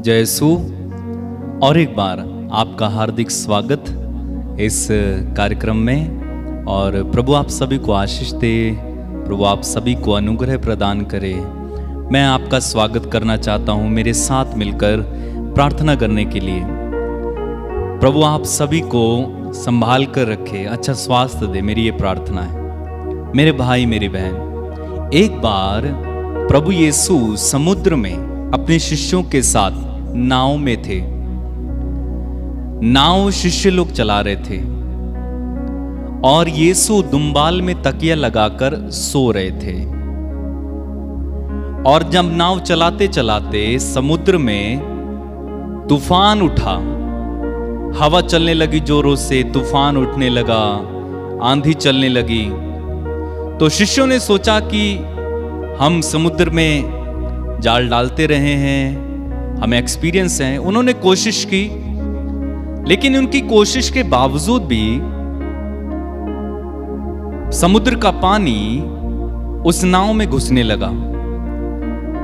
जय यीशु। और एक बार आपका हार्दिक स्वागत इस कार्यक्रम में। और प्रभु आप सभी को आशीष दे, प्रभु आप सभी को अनुग्रह प्रदान करे। मैं आपका स्वागत करना चाहता हूँ मेरे साथ मिलकर प्रार्थना करने के लिए। प्रभु आप सभी को संभाल कर रखे, अच्छा स्वास्थ्य दे, मेरी ये प्रार्थना है। मेरे भाई मेरी बहन, एक बार प्रभु यीशु समुद्र में अपने शिष्यों के साथ नाव में थे। नाव शिष्य लोग चला रहे थे और यीशु दुम्बाल में तकिया लगाकर सो रहे थे। और जब नाव चलाते चलाते समुद्र में तूफान उठा, हवा चलने लगी जोरों से, तूफान उठने लगा, आंधी चलने लगी। तो शिष्यों ने सोचा कि हम समुद्र में जाल डालते रहे हैं, हमें एक्सपीरियंस है। उन्होंने कोशिश की, लेकिन उनकी कोशिश के बावजूद भी समुद्र का पानी उस नाव में घुसने लगा।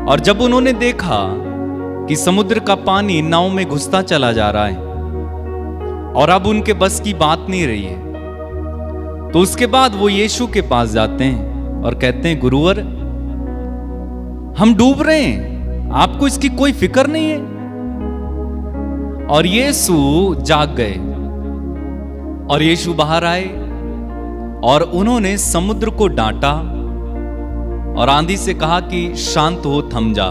और जब उन्होंने देखा कि समुद्र का पानी नाव में घुसता चला जा रहा है और अब उनके बस की बात नहीं रही है, तो उसके बाद वो यीशु के पास जाते हैं और कहते हैं, गुरुवर हम डूब रहे हैं, आपको इसकी कोई फिक्र नहीं है। और यीशु जाग गए और यीशु बाहर आए और उन्होंने समुद्र को डांटा और आंधी से कहा कि शांत हो, थम जा।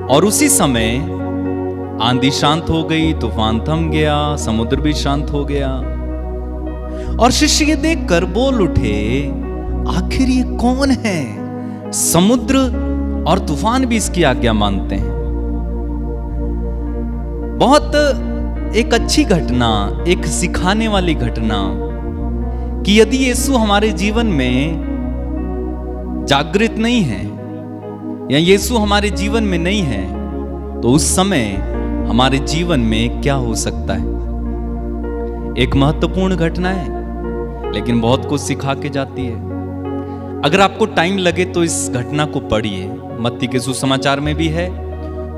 और उसी समय आंधी शांत हो गई, तूफान थम गया, समुद्र भी शांत हो गया। और शिष्य ये देखकर बोल उठे, आखिर ये कौन है? समुद्र और तूफान भी इसकी आज्ञा मानते हैं। बहुत एक अच्छी घटना, एक सिखाने वाली घटना कि यदि यीशु हमारे जीवन में जागृत नहीं है या यीशु हमारे जीवन में नहीं है, तो उस समय हमारे जीवन में क्या हो सकता है। एक महत्वपूर्ण घटना है, लेकिन बहुत कुछ सिखा के जाती है। अगर आपको टाइम लगे तो इस घटना को पढ़िए। मत्ती के सुसमाचार में भी है,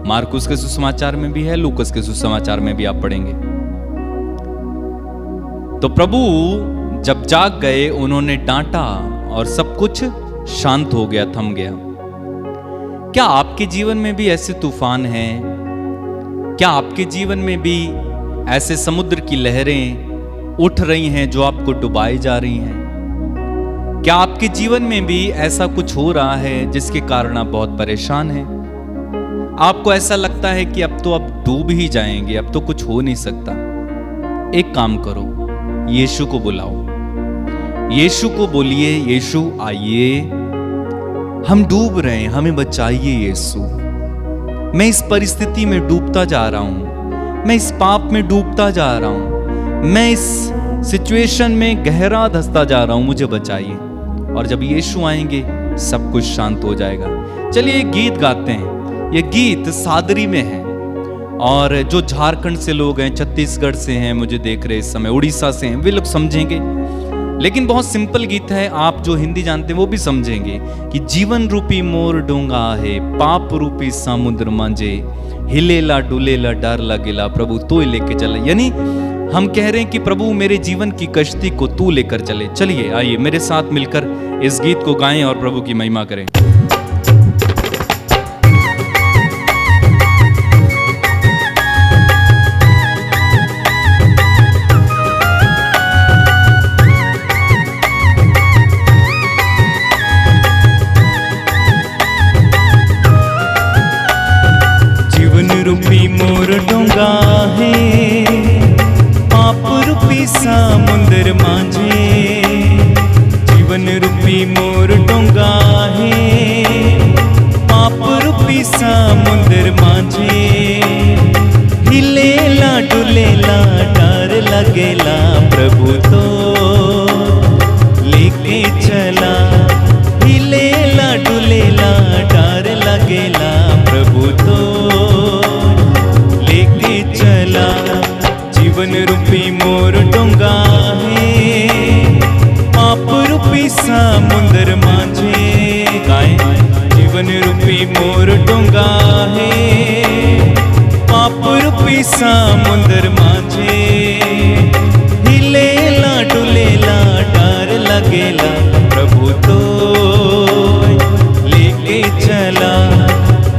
मार्कुस के सुसमाचार में भी है, लूकस के सुसमाचार में भी आप पढ़ेंगे। तो प्रभु जब जाग गए, उन्होंने डांटा और सब कुछ शांत हो गया, थम गया। क्या आपके जीवन में भी ऐसे तूफान हैं? क्या आपके जीवन में भी ऐसे समुद्र की लहरें उठ रही हैं जो आपको डुबाई जा रही हैं? क्या आपके जीवन में भी ऐसा कुछ हो रहा है जिसके कारण आप बहुत परेशान हैं? आपको ऐसा लगता है कि अब डूब ही जाएंगे, अब तो कुछ हो नहीं सकता। एक काम करो, यीशु को बुलाओ, यीशु को बोलिए, यीशु आइए, हम डूब रहे हैं, हमें बचाइए यीशु। मैं इस परिस्थिति में डूबता जा रहा हूं, मैं इस पाप में डूबता जा रहा हूं, मैं इस सिचुएशन में गहरा धंसता जा रहा हूं, मुझे बचाइए। और जब यीशु आएंगे सब कुछ शांत हो जाएगा। चलिए एक गीत गाते हैं। ये गीत सादरी में है और जो झारखंड से लोग हैं, छत्तीसगढ़ से हैं, मुझे देख रहे इस समय, उड़ीसा से हैं, वे लोग समझेंगे। लेकिन बहुत सिंपल गीत है, आप जो हिंदी जानते हैं वो भी समझेंगे कि जीवन रूपी मोर डोंगा है, पाप रूपी समुद्र मांझे, हिलेला डुलेला डर लगेला, प्रभु तू लेके चले। यानी हम कह रहे हैं कि प्रभु मेरे जीवन की कश्ती को तू लेकर चले। चलिए आइए मेरे साथ मिलकर इस गीत को गाएं और प्रभु की महिमा करें। जीवन रूपी मोर डोंगा है, पाप रूपी समुद्र मांझे। जीवन रूपी मोर डोंगा है, पाप रूपी समुद्र मांझे। हिलेला डुलेला डर लगेला, प्रभु तो लेके चला। हिलेला डुलेला डर लगेला, प्रभु तो लेके चला। जीवन रूपी मोर डोंगा है, पाप रूपी समुद्र मांझे। गाएं, जीवन रूपी मोर डोंगा है, समुंदर माझे हिलेला डुलेला डर लगेला प्रभु तो लेके चला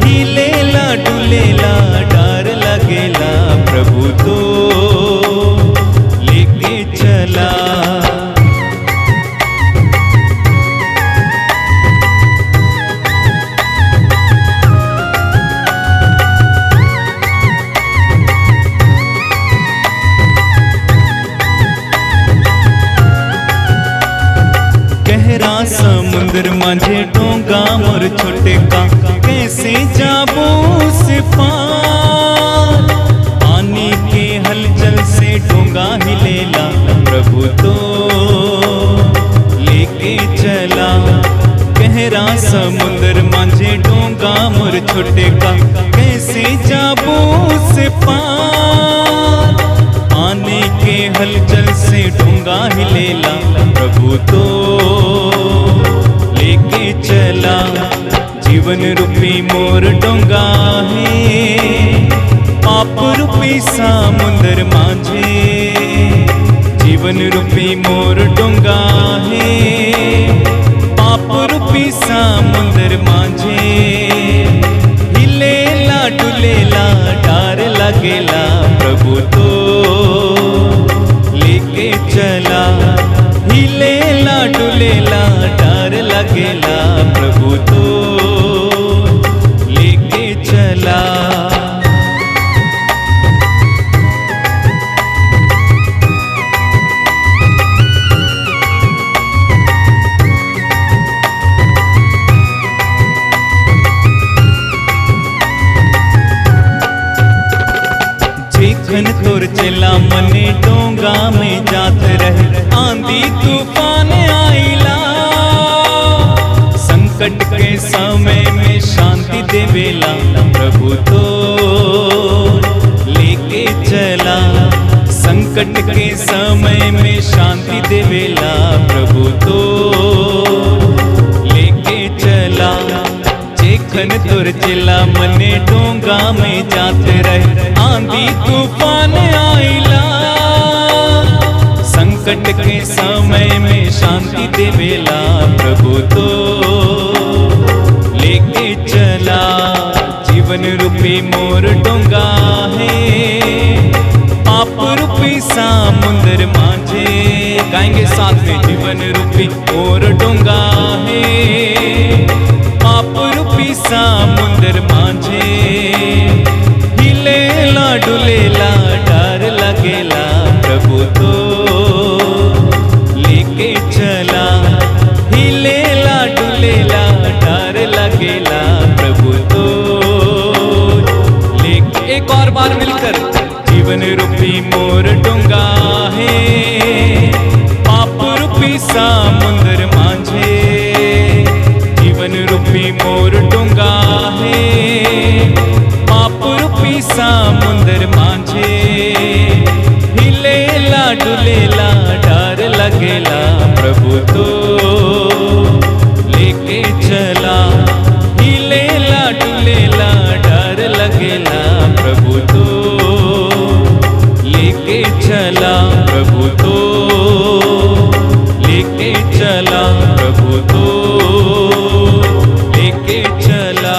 हिलेला डुलेला डर लगेला प्रभु तो लेके चला। गहरा समुंदर माझे डोंगा मोर छोटे का कैसे जाबो से पार पानी के हलचल से डोंगा हिलेला प्रभु तो लेके चला। गहरा समुंदर माझे डोंगा मोर छोटे का कैसे जाबो से पार पानी के हलचल से डोंगा हिलेला प्रभु तो लेके चला। जीवन रूपी मोर डोंगा है पाप रूपी समुंदर माझे जीवन रूपी मोर डोंगा है पाप रूपी समुंदर माझे हिलेला डुलेला डर लगेला प्रभु तो लेके चला हिलेला डुलेला डर लगेला प्रभु तो लेके चला। जेखन तोर चला मने डोंगा में जात रहे आंधी तूफान आइला संकट के समय में शांति देवेला प्रभु तो लेके चला। संकट के समय में शांति देवेला प्रभु तो लेके चला। जेखन तोर चला मने डोंगा में जात रहे आंधी तूफान आइला संकट के समय में शांति देवेला प्रभु तो लेके चला। जीवन रूपी मोर डोंगा है पाप रूपी समुंदर माझे गाएंगे साथ में जीवन रूपी मोर डोंगा है पाप रूपी समुंदर माझे हिलेला डुलेला डर लगेला प्रभु तो लेके चला हिलेला डुलेला डर लगेला प्रभु तो लेके। एक और बार मिलकर जीवन रूपी मोर डोंगा है पाप रूपी समुंदर माझे जीवन रूपी मोर डोंगा है पाप रूपी समुंदर माझे हिलेला डुलेला डर लगेला प्रभु तो लेके चला हिलेला डुलेला डर लगेला प्रभु तो लेके चला प्रभु तो लेके चला प्रभु तो लेके चला।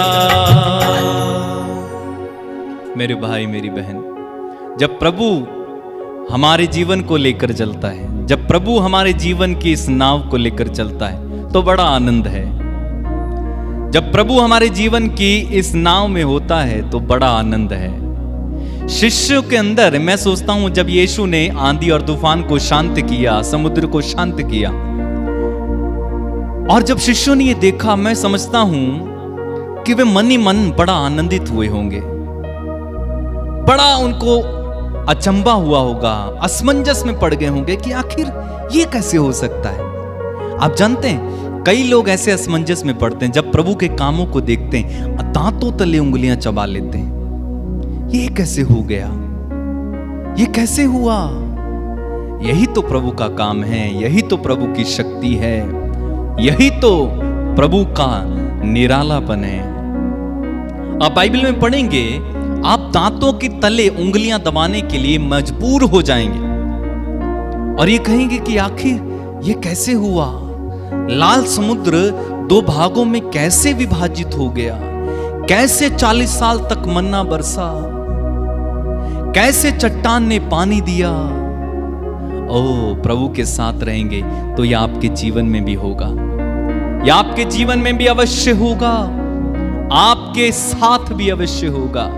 मेरे भाई मेरी बहन, जब प्रभु हमारे जीवन को लेकर चलता है, जब प्रभु हमारे जीवन की इस नाव को लेकर चलता है तो बड़ा आनंद है। जब प्रभु हमारे जीवन की इस नाव में होता है तो बड़ा आनंद है। शिष्यों के अंदर मैं सोचता हूं जब यीशु ने आंधी और तूफान को शांत किया, समुद्र को शांत किया, और जब शिष्यों ने ये देखा, मैं समझता हूं कि वे मन ही मन बड़ा आनंदित हुए होंगे। बड़ा उनको अचंबा हुआ होगा, असमंजस में पड़ गए होंगे कि आखिर ये कैसे हो सकता है। आप जानते हैं कई लोग ऐसे असमंजस में पड़ते हैं जब प्रभु के कामों को देखते हैं, दांतों तले उंगलियां चबा लेते हैं। ये कैसे हो गया, ये कैसे हुआ। यही तो प्रभु का काम है, यही तो प्रभु की शक्ति है, यही तो प्रभु का निरालापन है। आप बाइबल में पढ़ेंगे आप दांतों के तले उंगलियां दबाने के लिए मजबूर हो जाएंगे और ये कहेंगे कि आखिर ये कैसे हुआ, लाल समुद्र 2 भागों में कैसे विभाजित हो गया, कैसे 40 साल तक मन्ना बरसा, कैसे चट्टान ने पानी दिया। ओ प्रभु के साथ रहेंगे तो यह आपके जीवन में भी होगा, यह आपके जीवन में भी अवश्य होगा, आपके साथ भी अवश्य होगा।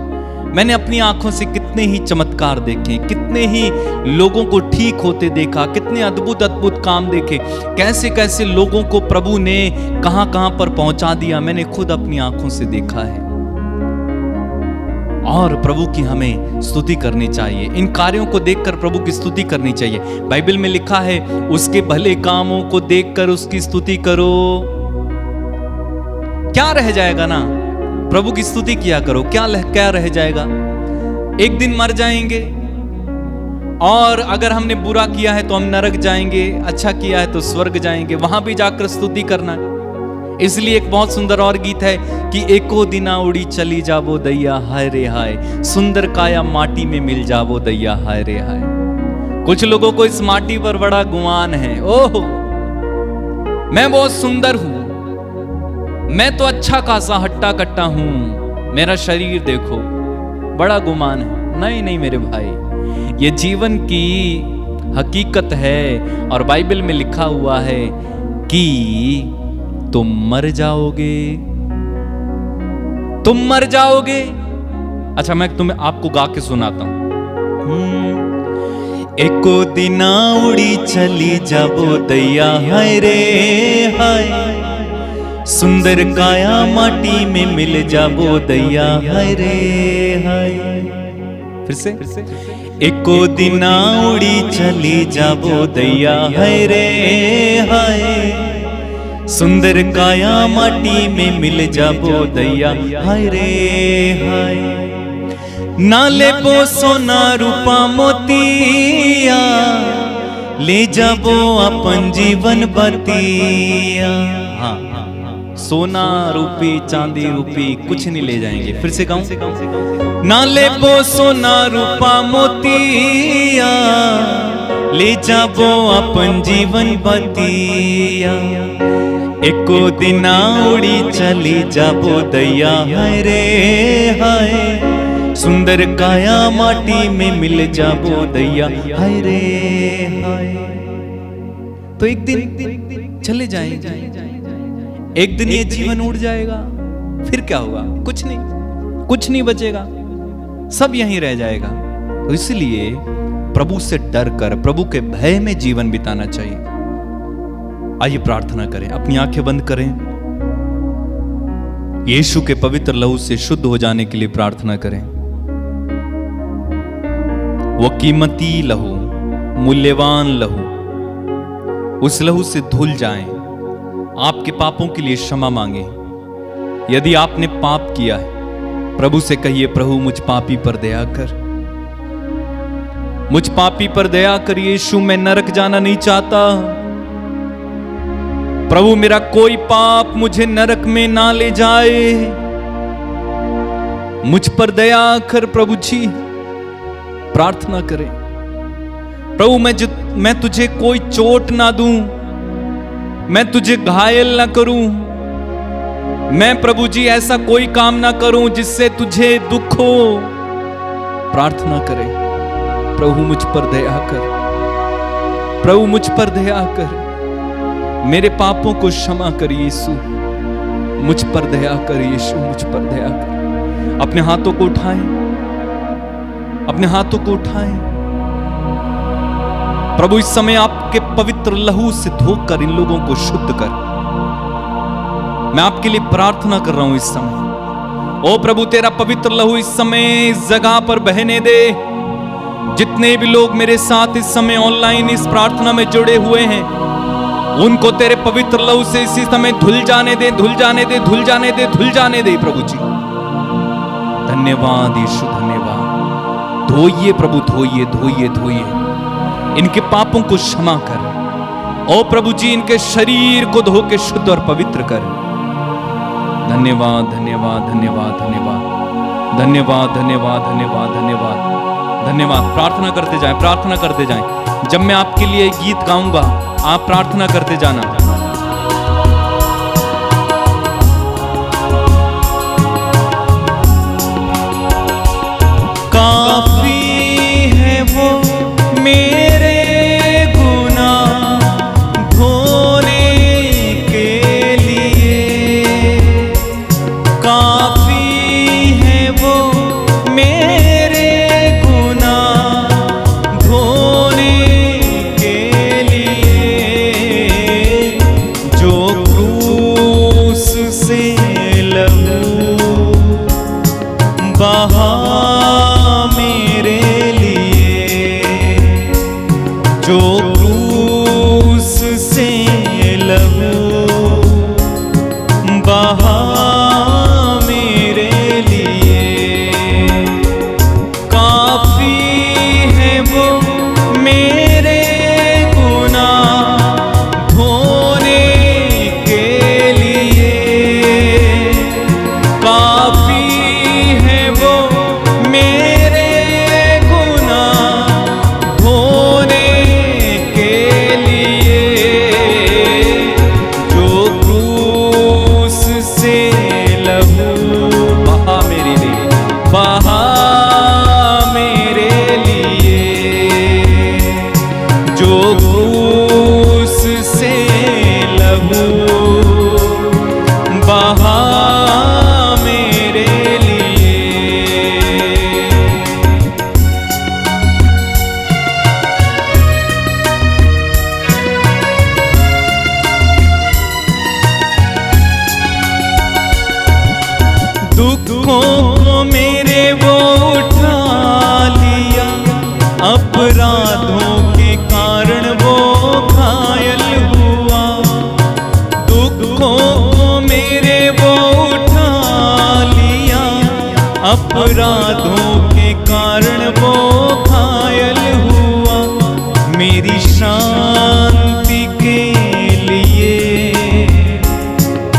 मैंने अपनी आंखों से कितने ही चमत्कार देखे, कितने ही लोगों को ठीक होते देखा, कितने अद्भुत अद्भुत काम देखे, कैसे कैसे लोगों को प्रभु ने कहां कहां पर पहुंचा दिया, मैंने खुद अपनी आंखों से देखा है। और प्रभु की हमें स्तुति करनी चाहिए, इन कार्यों को देखकर प्रभु की स्तुति करनी चाहिए। बाइबल में लिखा है, उसके भले कामों को देखकर उसकी स्तुति करो। क्या रह जाएगा ना, प्रभु की स्तुति किया करो, क्या रह जाएगा। एक दिन मर जाएंगे और अगर हमने बुरा किया है तो हम नरक जाएंगे, अच्छा किया है तो स्वर्ग जाएंगे, वहां भी जाकर स्तुति करना है। इसलिए एक बहुत सुंदर और गीत है कि एको दिना उड़ी चली जावो दैया हाय रे हाय, सुंदर काया माटी में मिल जावो दैया हाय रे हाय। कुछ लोगों को इस माटी पर बड़ा गुमान है, ओह मैं बहुत सुंदर हूं, मैं तो अच्छा खासा हट्टा कट्टा हूं, मेरा शरीर देखो, बड़ा गुमान है। नहीं नहीं मेरे भाई, ये जीवन की हकीकत है और बाइबल में लिखा हुआ है कि तुम मर जाओगे, तुम मर जाओगे। अच्छा मैं आपको गा के सुनाता हूं। एको दिना उड़ी चली जाबो दैया हाय रे हाय, सुंदर काया माटी में मिल जाबो दैया हाय रे हाय। फिर से एको दिना उड़ी चली जाबो दैया हाय रे हाय, सुंदर काया माटी में मिल जाबो दैया हाय रे हाय। नाले बो सोना रूपा मोतिया, ले जाबो अपन जीवन बतिया। हाँ, सोना रूपी चांदी रूपी कुछ नहीं ले जाएंगे। फिर से गाऊं, नाले बो सोना रूपा मोतिया, ले जाबो अपन जीवन बतिया। एको दिना उड़ी चली जाबो दैया हाय रे हाय, सुंदर काया माटी में मिल जाबो दैया हाय रे हाय। तो एक दिन चले जाएंगे, एक दिन ये जीवन उड़ जाएगा, फिर क्या होगा, कुछ नहीं बचेगा, सब यहीं रह जाएगा। तो इसलिए प्रभु से डर कर, प्रभु के भय में जीवन बिताना चाहिए। आइए प्रार्थना करें, अपनी आंखें बंद करें, यीशु के पवित्र लहू से शुद्ध हो जाने के लिए प्रार्थना करें। वो कीमती लहू, मूल्यवान लहू, उस लहू से धुल जाएं, आपके पापों के लिए क्षमा मांगे। यदि आपने पाप किया है, प्रभु से कहिए, प्रभु मुझ पापी पर दया कर, मुझ पापी पर दया कर यीशु, मैं नरक जाना नहीं चाहता। प्रभु मेरा कोई पाप मुझे नरक में ना ले जाए, मुझ पर दया कर प्रभु जी। प्रार्थना करें, प्रभु मैं तुझे कोई चोट ना दूं, मैं तुझे घायल ना करूं, मैं प्रभु जी ऐसा कोई काम ना करूं जिससे तुझे दुख हो। प्रार्थना करें, प्रभु मुझ पर दया कर, प्रभु मुझ पर दया कर, मेरे पापों को क्षमा कर यीशु, मुझ पर दया कर यीशु, मुझ पर दया कर। अपने हाथों को उठाएं, अपने हाथों को उठाएं। प्रभु इस समय आपके पवित्र लहू से धोकर इन लोगों को शुद्ध कर। मैं आपके लिए प्रार्थना कर रहा हूं इस समय। ओ प्रभु, तेरा पवित्र लहू इस समय इस जगह पर बहने दे। जितने भी लोग मेरे साथ इस समय ऑनलाइन इस प्रार्थना में जुड़े हुए हैं, उनको तेरे पवित्र लहू से इसी समय धुल जाने दे, धुल जाने दे, धुल जाने दे, धुल जाने दे प्रभु जी। धन्यवाद यीशु, धन्यवाद। धोइए प्रभु, धोइए धोइए धोइए, इनके पापों को क्षमा कर। ओ प्रभु जी, इनके शरीर को धो के शुद्ध और पवित्र कर। धन्यवाद धन्यवाद धन्यवाद धन्यवाद। धन्यवाद धन्यवाद धन्यवाद धन्यवाद धन्यवाद। प्रार्थना करते जाएं, प्रार्थना करते जाएं। जब मैं आपके लिए गीत गाऊंगा आप प्रार्थना करते जाना। काफी है वो मेरे गुनाह धोने के लिए, काफी है वो मेरे गुनाह धोने के लिए, जो क्रूस से लहू बहा मेरे लिए, जो क्रूस से लहू बहा मेरे लिए, काफी है वो मेरे गुनाह धोने के लिए, काफी है वो मेरे गुनाह धोने के लिए, जो क्रूस से लहू बहा मेरे लिए, बहा मेरे लिए, जो क्रूस से लहू बहा मेरे लिए। दुखों को मेरे वो उठा लिया, अपराधों के कारण वो घायल हुआ, दुखों को मेरे वो उठा लिया, अपराधों के कारण वो घायल हुआ, मेरी शांति के लिए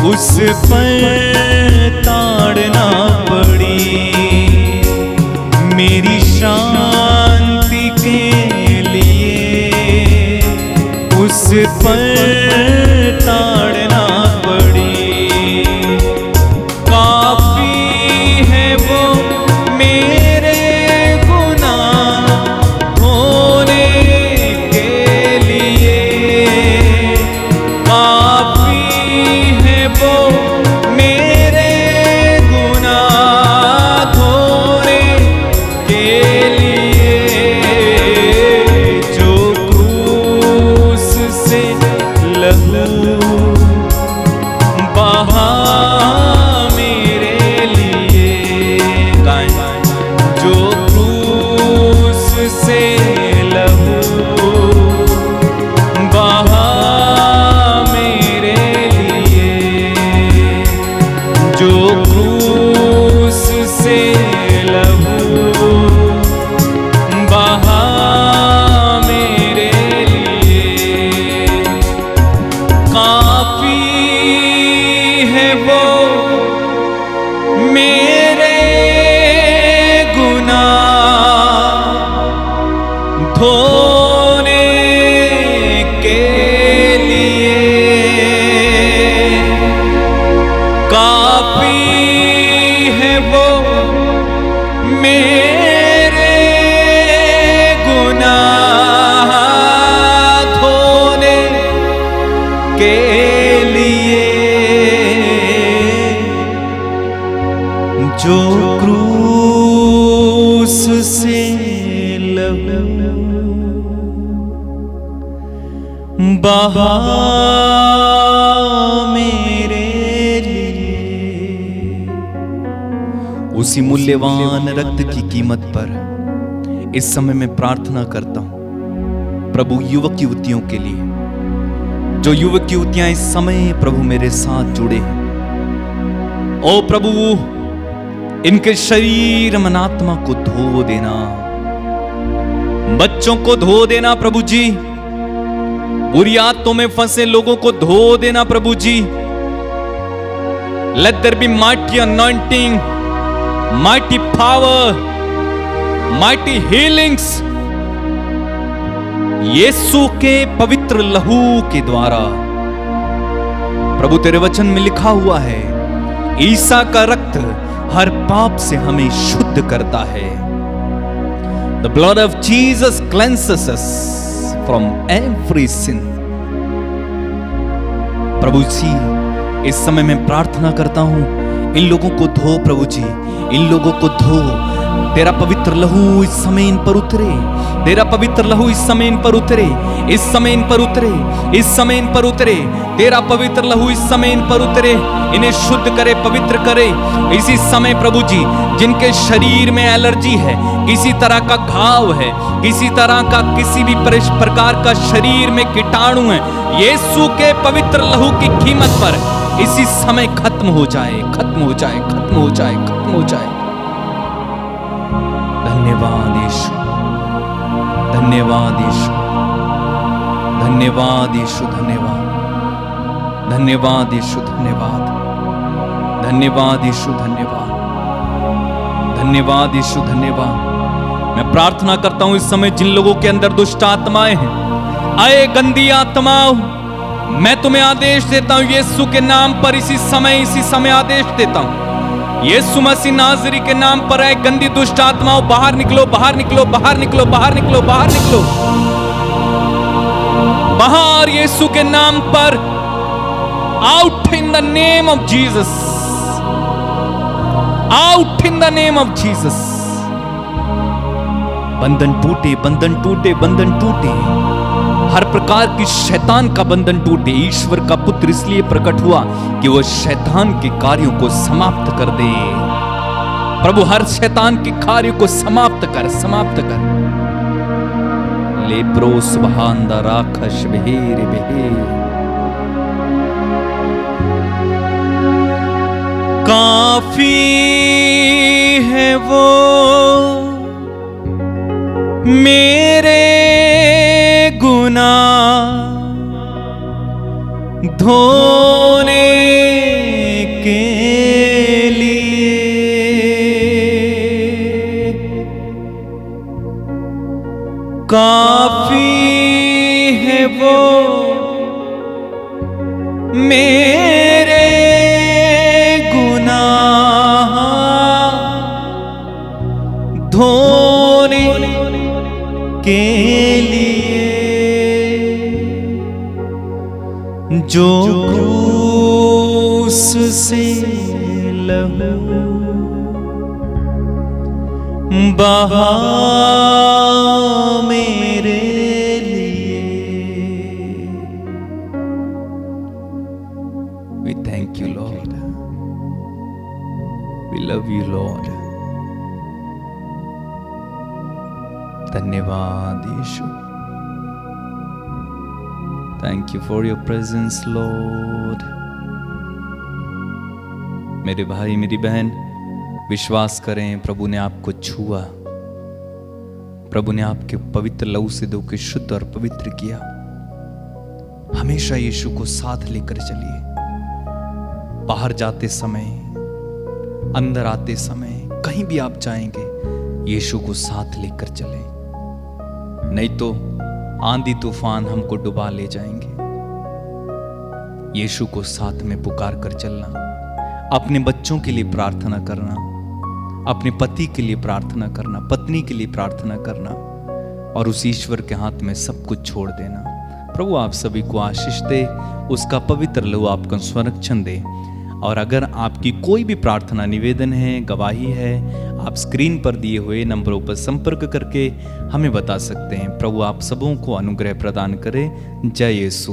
उस पर ताड़ना पड़ी, मेरी शांति के लिए उस पर ताड़ना पड़ी, काफी है वो मेरे गुनाह धोने के लिए, काफी है वो मेरे गुनाह धोने के लिए, जो क्रूस से लहू बहा मेरे लिए, गाएं, जो क्रूस से लहू बहा मेरे लिए, जो क्रूस से लहू बहा मेरे लिए, काफी है वो मेरे गुनाह धोने के लिए, काफी है वो मेरे गुनाह धोने के लिए, जो क्रूस से लहू बहा मेरे लिए। उसी मूल्यवान रक्त की कीमत पर इस समय मैं प्रार्थना करता हूं प्रभु युवक युवतियों के लिए, जो युवक युवतियां इस समय प्रभु मेरे साथ जुड़े हैं। ओ प्रभु, इनके शरीर मन आत्मा को धो देना, बच्चों को धो देना प्रभु जी, बुरी आदतों में फंसे लोगों को धो देना प्रभु जी। Let there be mighty anointing mighty power, mighty healings यीशु के पवित्र लहू के द्वारा। प्रभु तेरे वचन में लिखा हुआ है, ईसा का रक्त हर पाप से हमें शुद्ध करता है। The blood of Jesus cleanses us from every sin. प्रभु जी, इस समय मैं प्रार्थना करता हूं, इन लोगों को धो प्रभु जी, इन लोगों को धो। तेरा पवित्र लहू इस समय इन पर उतरे, तेरा पवित्र लहू इस समय इन पर उतरे, इस समय इन पर उतरे, इस समय इन पर उतरे। तेरा पवित्र लहू इस समय इन पर उतरे, इन्हें शुद्ध करे, पवित्र करे। इसी समय प्रभु जी, जिनके शरीर में एलर्जी है, किसी तरह का घाव है, किसी तरह का किसी भी प्रकार का शरीर में कीटाणु है, यीशु के पवित्र लहू की कीमत पर इसी समय खत्म हो जाए, खत्म हो जाए, खत्म हो जाए, खत्म हो जाए। धन्यवाद यीशु, धन्यवाद यीशु, धन्यवाद यीशु, धन्यवाद, धन्यवाद यीशु, धन्यवाद, धन्यवाद यीशु, धन्यवाद, धन्यवाद यीशु, धन्यवाद। मैं प्रार्थना करता हूं इस समय जिन लोगों के अंदर दुष्ट आत्माएं हैं, आए गंदी आत्माओं, मैं तुम्हें आदेश देता हूं यीशु के नाम पर, इसी समय आदेश देता हूं, यीशु मसीह नाज़री के नाम पर आए गंदी दुष्ट आत्माओं, बाहर निकलो, बाहर निकलो, बाहर निकलो, बाहर निकलो, बाहर निकलो, बाहर यीशु के नाम पर। Out in the name of Jesus, out in the name of Jesus. बंधन टूटे, बंधन टूटे, बंधन टूटे, हर प्रकार की शैतान का बंधन टूटे। ईश्वर का पुत्र इसलिए प्रकट हुआ कि वह शैतान के कार्यों को समाप्त कर दे। प्रभु हर शैतान के कार्यों को समाप्त कर, समाप्त कर। लेप्रो सुबहान दा राखश बेहेर बेहेर। काफी है वो मेरे गुनाह धोने के लिए, काफी है वो मेरे गुनाह धोने के लिए, जो क्रूस से लहू बहा मेरे लिए। We thank you, Lord. We love you, Lord. धन्यवाद यीशु। Thank you for your presence, Lord. मेरे भाई मेरी बहन विश्वास करें, प्रभु ने आपको छुआ, प्रभु ने आपके पवित्र लहू से धो के शुद्ध और पवित्र किया। हमेशा यीशु को साथ लेकर चलिए। बाहर जाते समय, अंदर आते समय, कहीं भी आप जाएंगे, यीशु को साथ लेकर चलें, नहीं तो आंधी तूफान हमको डुबा ले जाएंगे। यीशु को साथ में पुकार कर चलना, अपने बच्चों के लिए प्रार्थना करना, अपने पति के लिए प्रार्थना करना, पत्नी के लिए प्रार्थना करना, और उस ईश्वर के हाथ में सब कुछ छोड़ देना। प्रभु आप सभी को आशीष दे, उसका पवित्र लहू आपको संरक्षण दे। और अगर आपकी कोई भी प्रार्थना, निवेदन है, गवाही है, आप स्क्रीन पर दिए हुए नंबरों पर संपर्क करके हमें बता सकते हैं। प्रभु आप सबों को अनुग्रह प्रदान करे। जय यीशु।